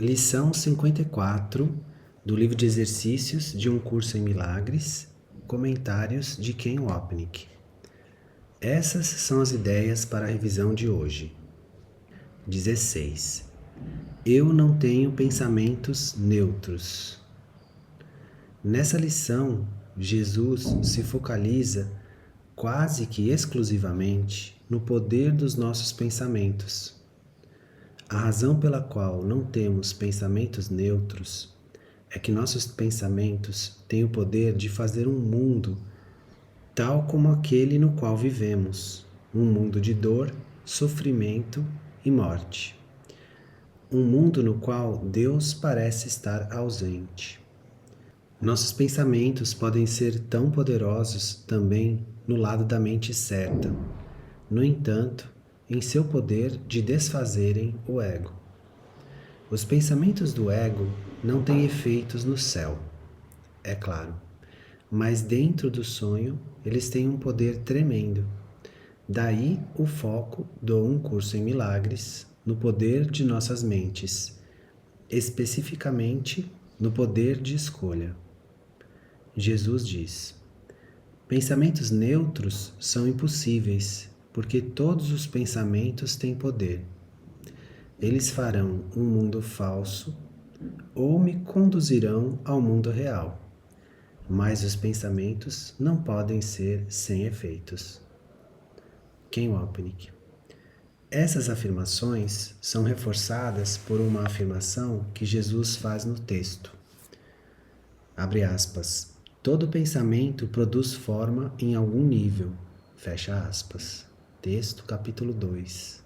Lição 54 do livro de exercícios de um curso em milagres, comentários de Ken Wapnick. Essas são as ideias para a revisão de hoje. 16. Eu não tenho pensamentos neutros. Nessa lição, Jesus se focaliza quase que exclusivamente no poder dos nossos pensamentos. A razão pela qual não temos pensamentos neutros é que nossos pensamentos têm o poder de fazer um mundo tal como aquele no qual vivemos, um mundo de dor, sofrimento e morte. Um mundo no qual Deus parece estar ausente. Nossos pensamentos podem ser tão poderosos também no lado da mente certa. No entanto, em seu poder de desfazerem o ego. Os pensamentos do ego não têm efeitos no céu, é claro, mas dentro do sonho eles têm um poder tremendo. Daí o foco do Um Curso em Milagres no poder de nossas mentes, especificamente no poder de escolha. Jesus diz: pensamentos neutros são impossíveis, porque todos os pensamentos têm poder. Eles farão um mundo falso ou me conduzirão ao mundo real. Mas os pensamentos não podem ser sem efeitos. Ken Wapnick. Essas afirmações são reforçadas por uma afirmação que Jesus faz no texto. Abre aspas. Todo pensamento produz forma em algum nível. Fecha aspas. Texto, capítulo 2.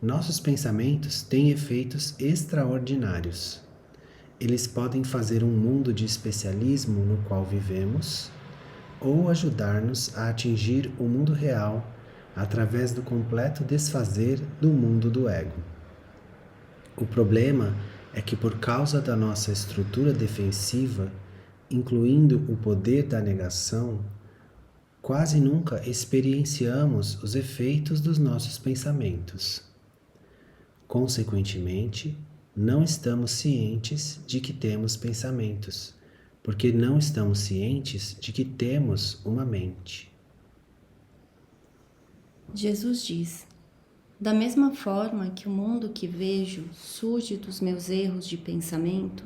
Nossos pensamentos têm efeitos extraordinários. Eles podem fazer um mundo de especialismo no qual vivemos, ou ajudar-nos a atingir o mundo real através do completo desfazer do mundo do ego. O problema é que, por causa da nossa estrutura defensiva, incluindo o poder da negação, quase nunca experienciamos os efeitos dos nossos pensamentos. Consequentemente, não estamos cientes de que temos pensamentos, porque não estamos cientes de que temos uma mente. Jesus diz: da mesma forma que o mundo que vejo surge dos meus erros de pensamento,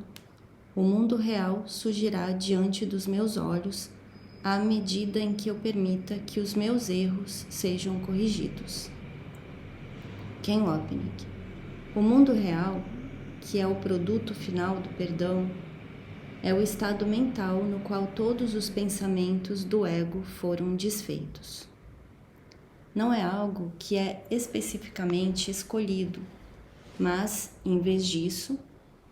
o mundo real surgirá diante dos meus olhos à medida em que eu permita que os meus erros sejam corrigidos. Ken Wapnick. O mundo real, que é o produto final do perdão, é o estado mental no qual todos os pensamentos do ego foram desfeitos. Não é algo que é especificamente escolhido, mas, em vez disso,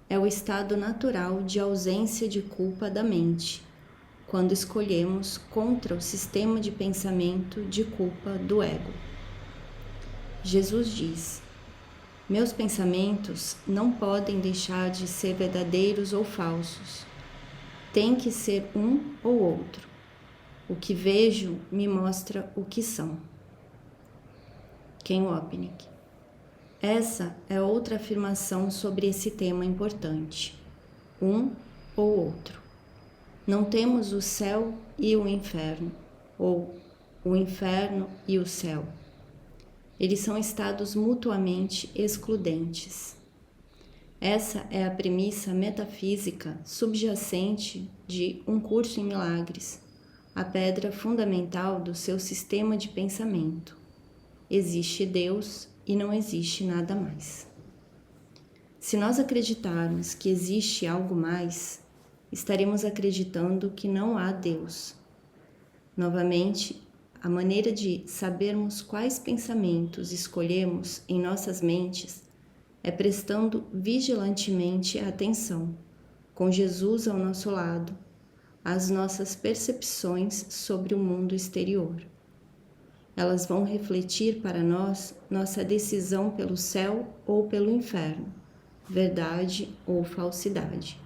é o estado natural de ausência de culpa da mente, quando escolhemos contra o sistema de pensamento de culpa do ego. Jesus diz: meus pensamentos não podem deixar de ser verdadeiros ou falsos. Tem que ser um ou outro. O que vejo me mostra o que são. Ken Wapnick. Essa é outra afirmação sobre esse tema importante. Um ou outro. Não temos o céu e o inferno, ou o inferno e o céu. Eles são estados mutuamente excludentes. Essa é a premissa metafísica subjacente de Um Curso em Milagres, a pedra fundamental do seu sistema de pensamento. Existe Deus e não existe nada mais. Se nós acreditarmos que existe algo mais, estaremos acreditando que não há Deus. Novamente, a maneira de sabermos quais pensamentos escolhemos em nossas mentes é prestando vigilantemente atenção, com Jesus ao nosso lado, às nossas percepções sobre o mundo exterior. Elas vão refletir para nós nossa decisão pelo céu ou pelo inferno, verdade ou falsidade.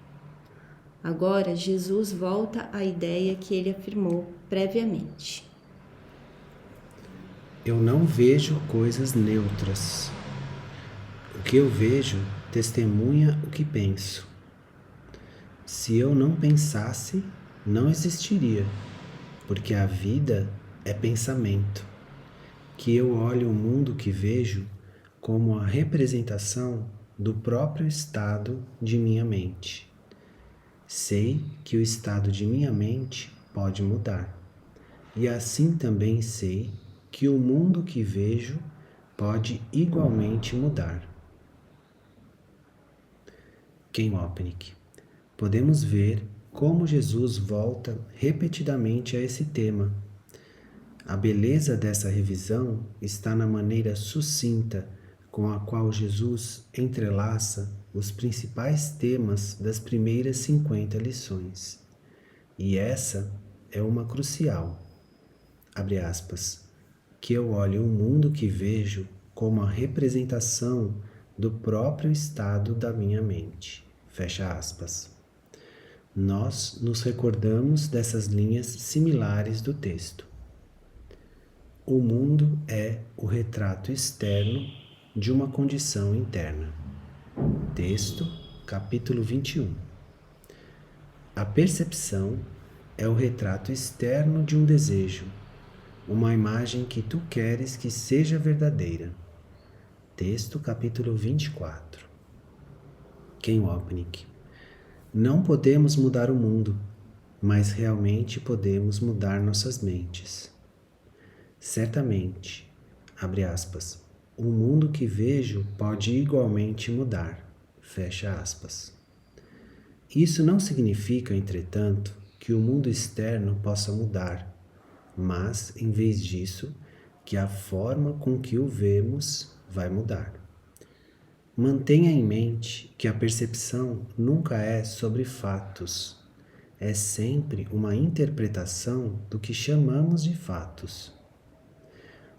Agora, Jesus volta à ideia que ele afirmou previamente. Eu não vejo coisas neutras. O que eu vejo testemunha o que penso. Se eu não pensasse, não existiria, porque a vida é pensamento, que eu olho o mundo que vejo como a representação do próprio estado de minha mente. Sei que o estado de minha mente pode mudar, e assim também sei que o mundo que vejo pode igualmente mudar. Ken Wapnick. Podemos ver como Jesus volta repetidamente a esse tema. A beleza dessa revisão está na maneira sucinta com a qual Jesus entrelaça os principais temas das primeiras 50 lições. E essa é uma crucial. Abre aspas. Que eu olhe o mundo que vejo como a representação do próprio estado da minha mente. Fecha aspas. Nós nos recordamos dessas linhas similares do texto. O mundo é o retrato externo de uma condição interna. Texto, capítulo 21. A percepção é o retrato externo de um desejo, uma imagem que tu queres que seja verdadeira. Texto, capítulo 24. Ken Wapnick. Não podemos mudar o mundo, mas realmente podemos mudar nossas mentes. Certamente, abre aspas, o mundo que vejo pode igualmente mudar, fecha aspas. Isso não significa, entretanto, que o mundo externo possa mudar, mas, em vez disso, que a forma com que o vemos vai mudar. Mantenha em mente que a percepção nunca é sobre fatos, é sempre uma interpretação do que chamamos de fatos.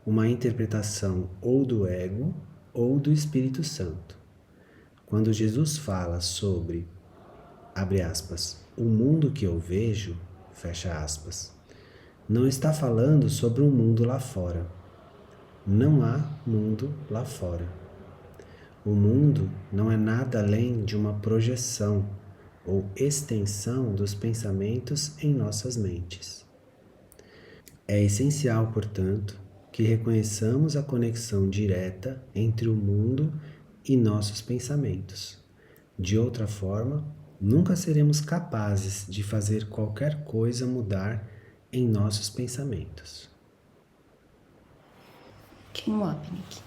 Uma interpretação ou do ego ou do Espírito Santo. Quando Jesus fala sobre, abre aspas, o mundo que eu vejo, fecha aspas, não está falando sobre um mundo lá fora. Não há mundo lá fora. O mundo não é nada além de uma projeção ou extensão dos pensamentos em nossas mentes. É essencial, portanto, que reconheçamos a conexão direta entre o mundo e nossos pensamentos. De outra forma, nunca seremos capazes de fazer qualquer coisa mudar em nossos pensamentos. Ken Wapnick.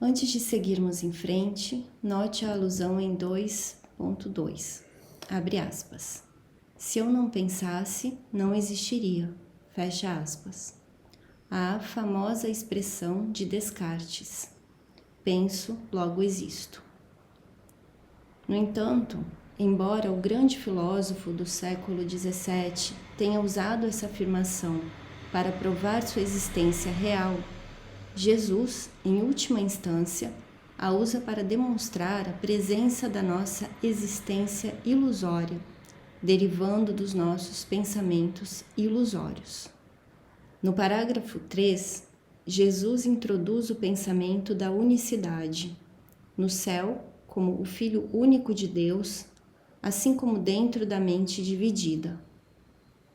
Antes de seguirmos em frente, note a alusão em 2.2. Abre aspas. Se eu não pensasse, não existiria. Fecha aspas. A famosa expressão de Descartes. Penso, logo existo. No entanto, embora o grande filósofo do século XVII tenha usado essa afirmação para provar sua existência real, Jesus, em última instância, a usa para demonstrar a presença da nossa existência ilusória, derivando dos nossos pensamentos ilusórios. No parágrafo 3, Jesus introduz o pensamento da unicidade, no céu como o Filho único de Deus, assim como dentro da mente dividida.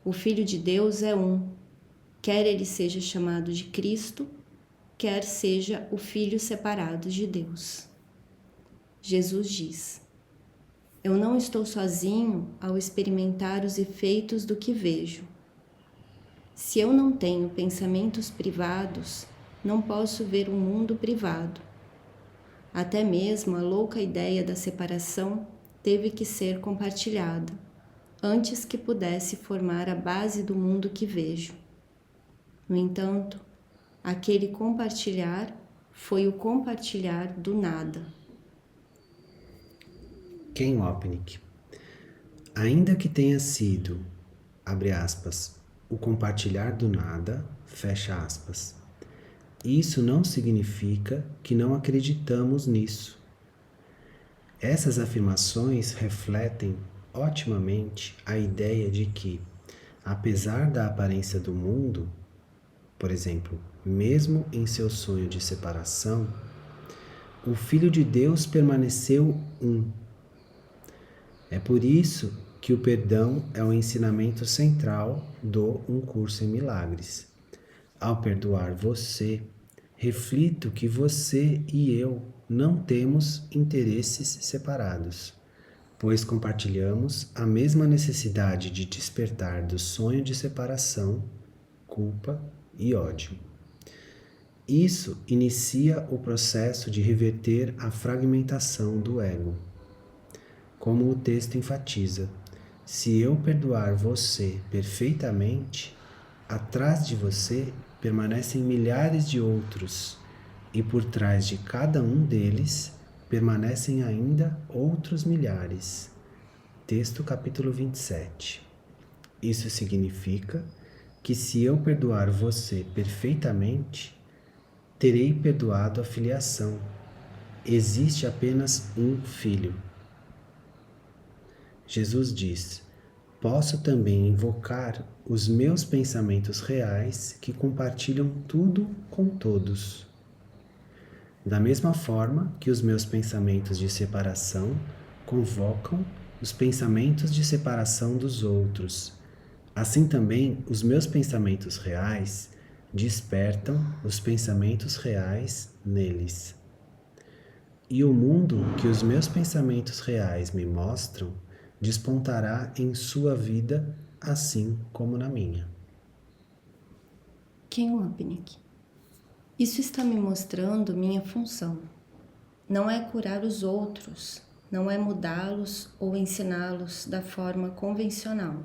O Filho de Deus é um, quer ele seja chamado de Cristo, quer seja o Filho separado de Deus. Jesus diz: eu não estou sozinho ao experimentar os efeitos do que vejo. Se eu não tenho pensamentos privados, não posso ver o mundo privado. Até mesmo a louca ideia da separação teve que ser compartilhada, antes que pudesse formar a base do mundo que vejo. No entanto, aquele compartilhar foi o compartilhar do nada. Ken Wapnick. Ainda que tenha sido, abre aspas, o compartilhar do nada, fecha aspas, isso não significa que não acreditamos nisso. Essas afirmações refletem otimamente a ideia de que, apesar da aparência do mundo, por exemplo, mesmo em seu sonho de separação, o Filho de Deus permaneceu um. É por isso que o perdão é o ensinamento central do Um Curso em Milagres. Ao perdoar você, reflito que você e eu não temos interesses separados, pois compartilhamos a mesma necessidade de despertar do sonho de separação, culpa e ódio. Isso inicia o processo de reverter a fragmentação do ego. Como o texto enfatiza, se eu perdoar você perfeitamente, atrás de você permanecem milhares de outros, e por trás de cada um deles permanecem ainda outros milhares. Texto capítulo 27. Isso significa que se eu perdoar você perfeitamente, terei perdoado a filiação. Existe apenas um filho. Jesus diz: posso também invocar os meus pensamentos reais que compartilham tudo com todos. Da mesma forma que os meus pensamentos de separação convocam os pensamentos de separação dos outros, assim também os meus pensamentos reais despertam os pensamentos reais neles. E o mundo que os meus pensamentos reais me mostram despontará em sua vida, assim como na minha. Ken Wapnick. Isso está me mostrando minha função. Não é curar os outros, não é mudá-los ou ensiná-los da forma convencional.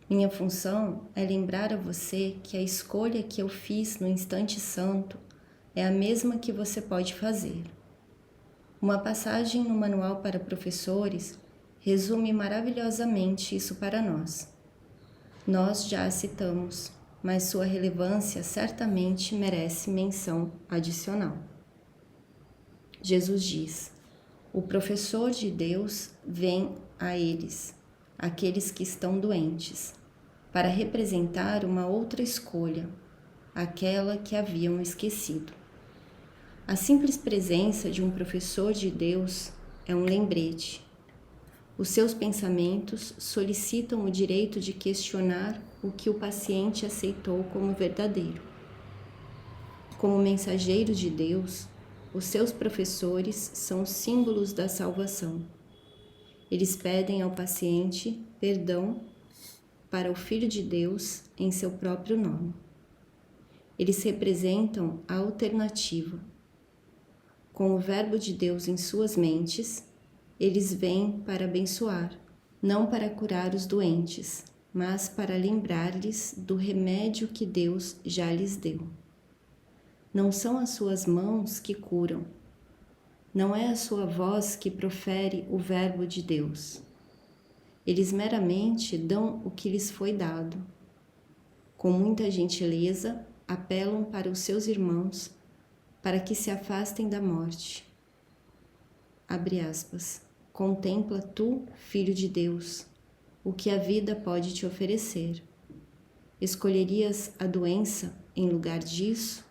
Minha função é lembrar a você que a escolha que eu fiz no instante santo é a mesma que você pode fazer. Uma passagem no Manual para Professores resume maravilhosamente isso para nós. Nós já a citamos, mas sua relevância certamente merece menção adicional. Jesus diz: o professor de Deus vem a eles, aqueles que estão doentes, para representar uma outra escolha, aquela que haviam esquecido. A simples presença de um professor de Deus é um lembrete. Os seus pensamentos solicitam o direito de questionar o que o paciente aceitou como verdadeiro. Como mensageiros de Deus, os seus professores são símbolos da salvação. Eles pedem ao paciente perdão para o Filho de Deus em seu próprio nome. Eles representam a alternativa. Com o Verbo de Deus em suas mentes, eles vêm para abençoar, não para curar os doentes, mas para lembrar-lhes do remédio que Deus já lhes deu. Não são as suas mãos que curam, não é a sua voz que profere o Verbo de Deus. Eles meramente dão o que lhes foi dado. Com muita gentileza, apelam para os seus irmãos para que se afastem da morte. Abre aspas. Contempla tu, Filho de Deus, o que a vida pode te oferecer. Escolherias a doença em lugar disso?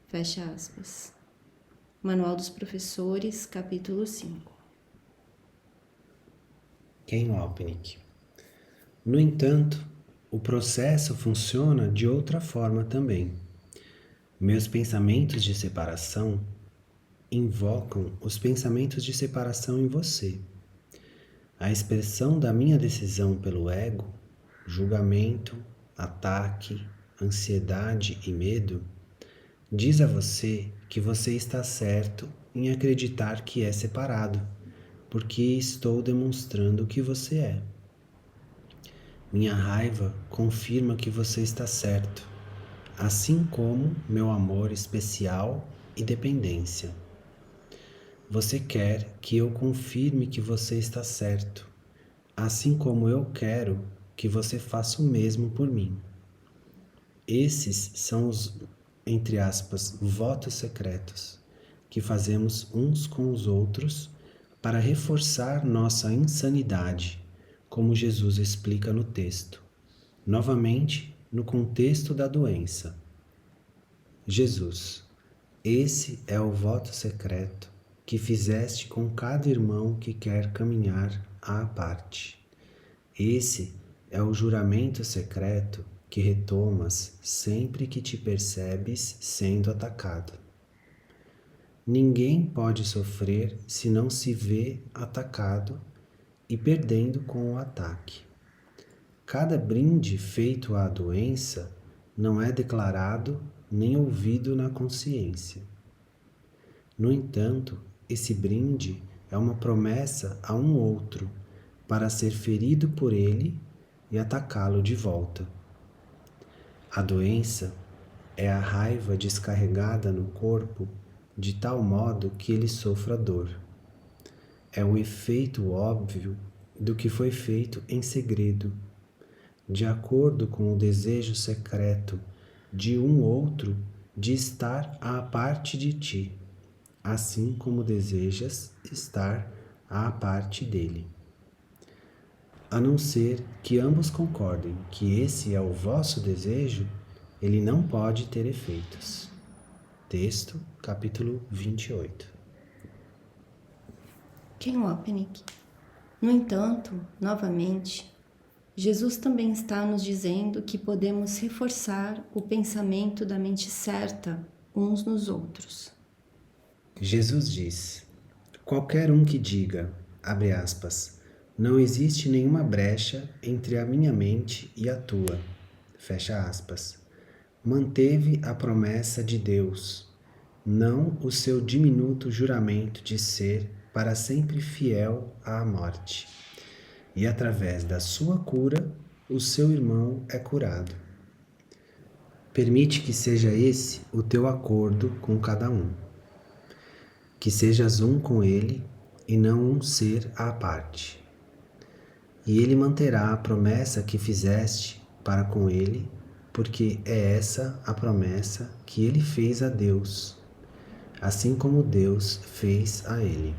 Fecha aspas. Manual dos Professores, capítulo 5. Ken Wapnick. No entanto, o processo funciona de outra forma também. Meus pensamentos de separação invocam os pensamentos de separação em você. A expressão da minha decisão pelo ego, julgamento, ataque, ansiedade e medo, diz a você que você está certo em acreditar que é separado, porque estou demonstrando que você é. Minha raiva confirma que você está certo, assim como meu amor especial e dependência. Você quer que eu confirme que você está certo, assim como eu quero que você faça o mesmo por mim. Esses são os, entre aspas, votos secretos que fazemos uns com os outros para reforçar nossa insanidade, como Jesus explica no texto, novamente no contexto da doença. Jesus: Esse é o voto secreto que fizeste com cada irmão que quer caminhar à parte. Esse é o juramento secreto que retomas sempre que te percebes sendo atacado. Ninguém pode sofrer se não se vê atacado e perdendo com o ataque. Cada brinde feito à doença não é declarado nem ouvido na consciência. No entanto, esse brinde é uma promessa a um outro para ser ferido por ele e atacá-lo de volta. A doença é a raiva descarregada no corpo de tal modo que ele sofra dor. É o efeito óbvio do que foi feito em segredo, de acordo com o desejo secreto de um outro de estar à parte de ti, assim como desejas estar à parte dele. A não ser que ambos concordem que esse é o vosso desejo, ele não pode ter efeitos. Texto, capítulo 28. Ken Wapnick. No entanto, novamente, Jesus também está nos dizendo que podemos reforçar o pensamento da mente certa uns nos outros. Jesus diz: qualquer um que diga, abre aspas, não existe nenhuma brecha entre a minha mente e a tua, fecha aspas, manteve a promessa de Deus, não o seu diminuto juramento de ser para sempre fiel à morte. E através da sua cura, o seu irmão é curado. Permite que seja esse o teu acordo com cada um. Que sejas um com ele e não um ser à parte. E ele manterá a promessa que fizeste para com ele, porque é essa a promessa que ele fez a Deus, assim como Deus fez a ele.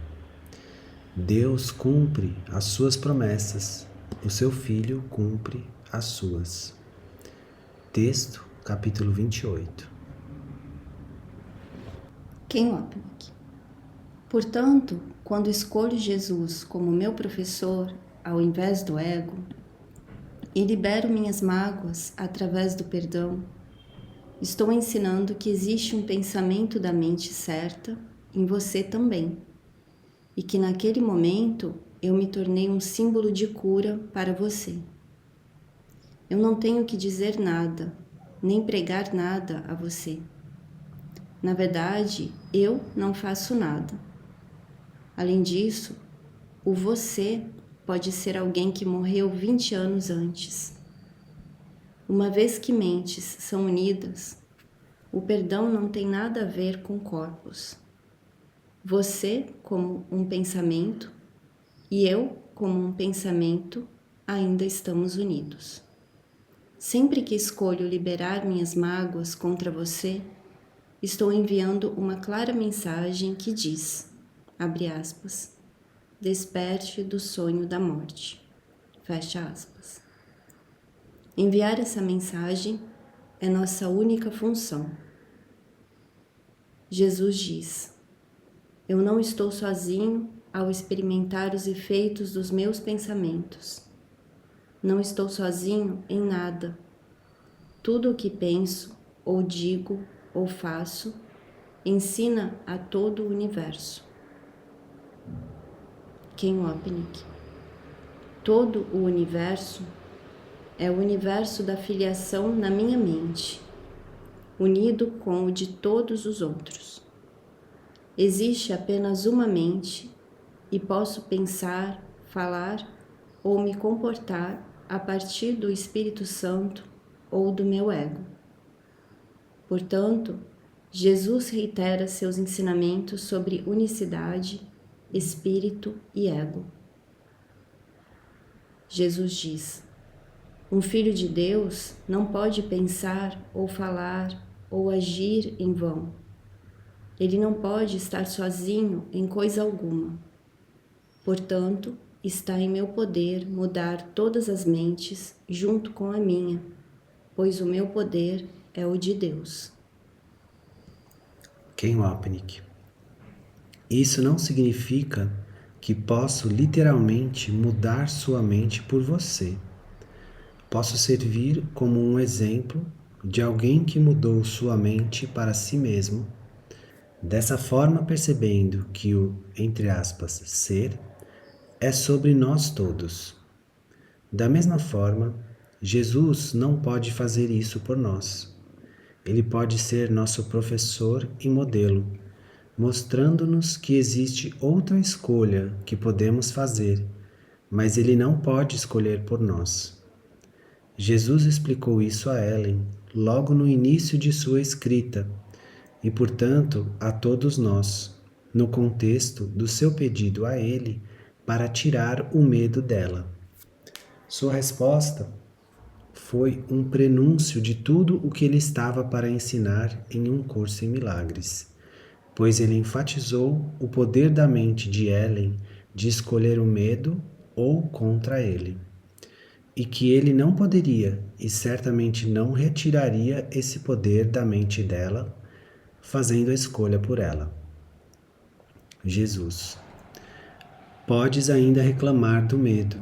Deus cumpre as suas promessas, o seu Filho cumpre as suas. Texto, capítulo 28. Ken Wapnick. Portanto, quando escolho Jesus como meu professor, ao invés do ego, e libero minhas mágoas através do perdão, estou ensinando que existe um pensamento da mente certa em você também, e que naquele momento eu me tornei um símbolo de cura para você. Eu não tenho que dizer nada, nem pregar nada a você. Na verdade, eu não faço nada. Além disso, o você pode ser alguém que morreu 20 anos antes. Uma vez que mentes são unidas, o perdão não tem nada a ver com corpos. Você como um pensamento e eu como um pensamento ainda estamos unidos. Sempre que escolho liberar minhas mágoas contra você, estou enviando uma clara mensagem que diz, abre aspas, desperte do sonho da morte, fecha aspas. Enviar essa mensagem é nossa única função. Jesus diz, eu não estou sozinho ao experimentar os efeitos dos meus pensamentos. Não estou sozinho em nada. Tudo o que penso, ou digo, ou faço, ensina a todo o universo. Ken Wapnick. Todo o universo é o universo da filiação na minha mente, unido com o de todos os outros. Existe apenas uma mente e posso pensar, falar ou me comportar a partir do Espírito Santo ou do meu ego. Portanto, Jesus reitera seus ensinamentos sobre unicidade, espírito e ego. Jesus diz, um filho de Deus não pode pensar ou falar ou agir em vão. Ele não pode estar sozinho em coisa alguma. Portanto, está em meu poder mudar todas as mentes junto com a minha, pois o meu poder é o de Deus. Ken Wapnick. Isso não significa que posso literalmente mudar sua mente por você. Posso servir como um exemplo de alguém que mudou sua mente para si mesmo, dessa forma percebendo que o, entre aspas, ser é sobre nós todos. Da mesma forma, Jesus não pode fazer isso por nós. Ele pode ser nosso professor e modelo, mostrando-nos que existe outra escolha que podemos fazer, mas ele não pode escolher por nós. Jesus explicou isso a Ellen logo no início de sua escrita e, portanto, a todos nós, no contexto do seu pedido a ele para tirar o medo dela. Sua resposta foi um prenúncio de tudo o que ele estava para ensinar em um curso em milagres, pois ele enfatizou o poder da mente de Ellen de escolher o medo ou contra ele, e que ele não poderia e certamente não retiraria esse poder da mente dela, fazendo a escolha por ela. Jesus: podes ainda reclamar do medo,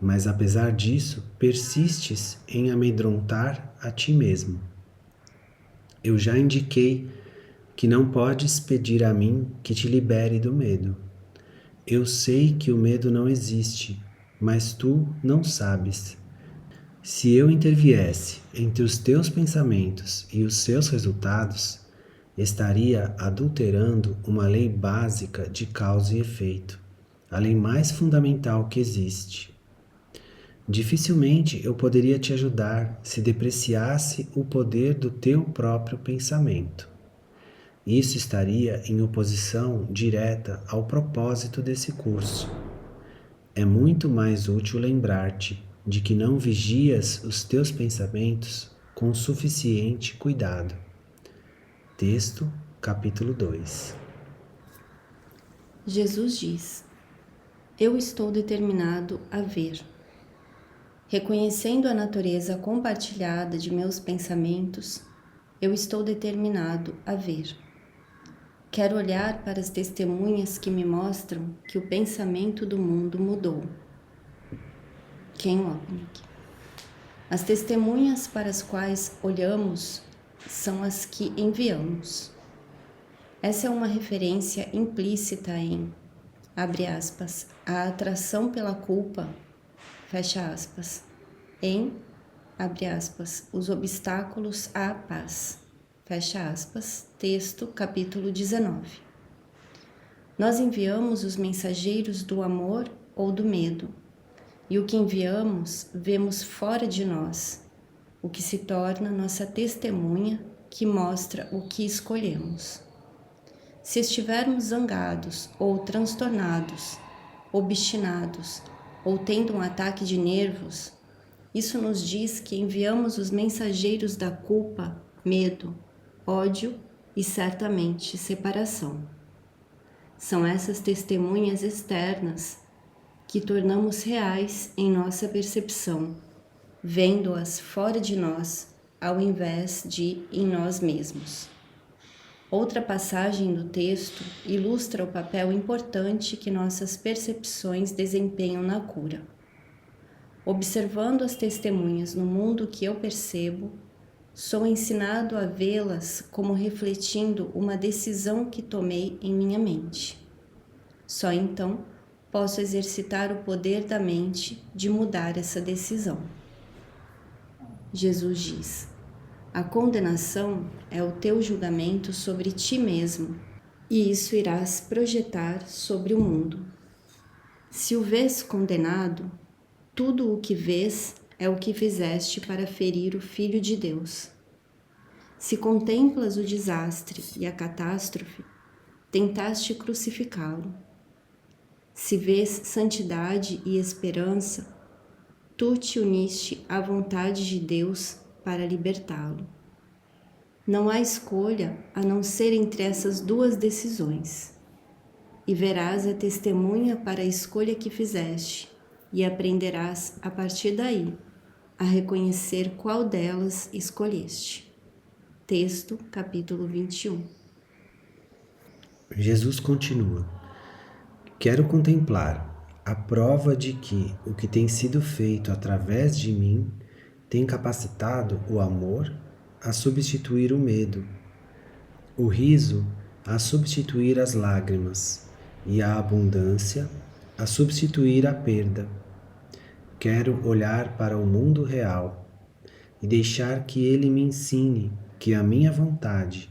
mas apesar disso, persistes em amedrontar a ti mesmo. Eu já indiquei que não podes pedir a mim que te libere do medo. Eu sei que o medo não existe, mas tu não sabes. Se eu interviesse entre os teus pensamentos e os seus resultados, estaria adulterando uma lei básica de causa e efeito, a lei mais fundamental que existe. Dificilmente eu poderia te ajudar se depreciasse o poder do teu próprio pensamento. Isso estaria em oposição direta ao propósito desse curso. É muito mais útil lembrar-te de que não vigias os teus pensamentos com suficiente cuidado. Texto, capítulo 2. Jesus diz: eu estou determinado a ver. Reconhecendo a natureza compartilhada de meus pensamentos, eu estou determinado a ver. Quero olhar para as testemunhas que me mostram que o pensamento do mundo mudou. Ken Wapnick. As testemunhas para as quais olhamos são as que enviamos. Essa é uma referência implícita em, abre aspas, a atração pela culpa, fecha aspas, em, abre aspas, os obstáculos à paz, fecha aspas, texto, capítulo 19. Nós enviamos os mensageiros do amor ou do medo, e o que enviamos vemos fora de nós, o que se torna nossa testemunha que mostra o que escolhemos. Se estivermos zangados ou transtornados, obstinados ou tendo um ataque de nervos, isso nos diz que enviamos os mensageiros da culpa, medo, ódio e certamente separação. São essas testemunhas externas que tornamos reais em nossa percepção, vendo-as fora de nós ao invés de em nós mesmos. Outra passagem do texto ilustra o papel importante que nossas percepções desempenham na cura. Observando as testemunhas no mundo que eu percebo, sou ensinado a vê-las como refletindo uma decisão que tomei em minha mente. Só então posso exercitar o poder da mente de mudar essa decisão. Jesus diz: a condenação é o teu julgamento sobre ti mesmo, e isso irás projetar sobre o mundo. Se o vês condenado, tudo o que vês é o que fizeste para ferir o Filho de Deus. Se contemplas o desastre e a catástrofe, tentaste crucificá-lo. Se vês santidade e esperança, tu te uniste à vontade de Deus para libertá-lo. Não há escolha a não ser entre essas duas decisões, e verás a testemunha para a escolha que fizeste, e aprenderás a partir daí a reconhecer qual delas escolheste. Texto, capítulo 21. Jesus continua: quero contemplar a prova de que o que tem sido feito através de mim tem capacitado o amor a substituir o medo, o riso a substituir as lágrimas e a abundância a substituir a perda. Quero olhar para o mundo real e deixar que ele me ensine que a minha vontade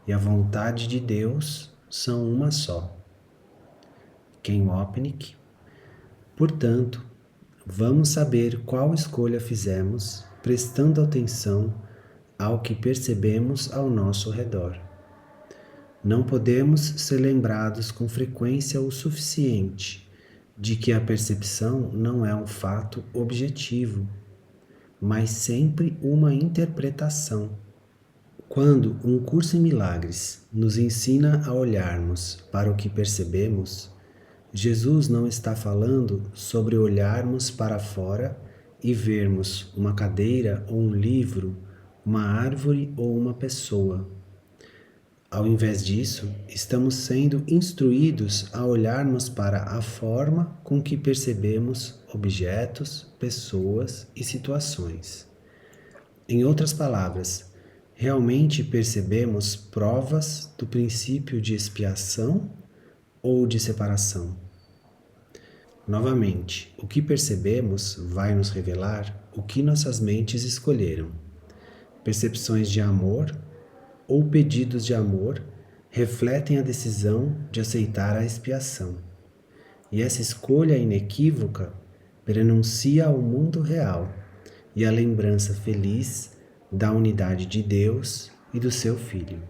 e a vontade de Deus são uma só. Ken Wapnick. Portanto, vamos saber qual escolha fizemos, prestando atenção ao que percebemos ao nosso redor. Não podemos ser lembrados com frequência o suficiente de que a percepção não é um fato objetivo, mas sempre uma interpretação. Quando um curso em milagres nos ensina a olharmos para o que percebemos, Jesus não está falando sobre olharmos para fora e vermos uma cadeira ou um livro, uma árvore ou uma pessoa. Ao invés disso, estamos sendo instruídos a olharmos para a forma com que percebemos objetos, pessoas e situações. Em outras palavras, realmente percebemos provas do princípio de expiação ou de separação? Novamente, o que percebemos vai nos revelar o que nossas mentes escolheram. Percepções de amor ou pedidos de amor refletem a decisão de aceitar a expiação. E essa escolha inequívoca prenuncia ao mundo real e a lembrança feliz da unidade de Deus e do seu Filho.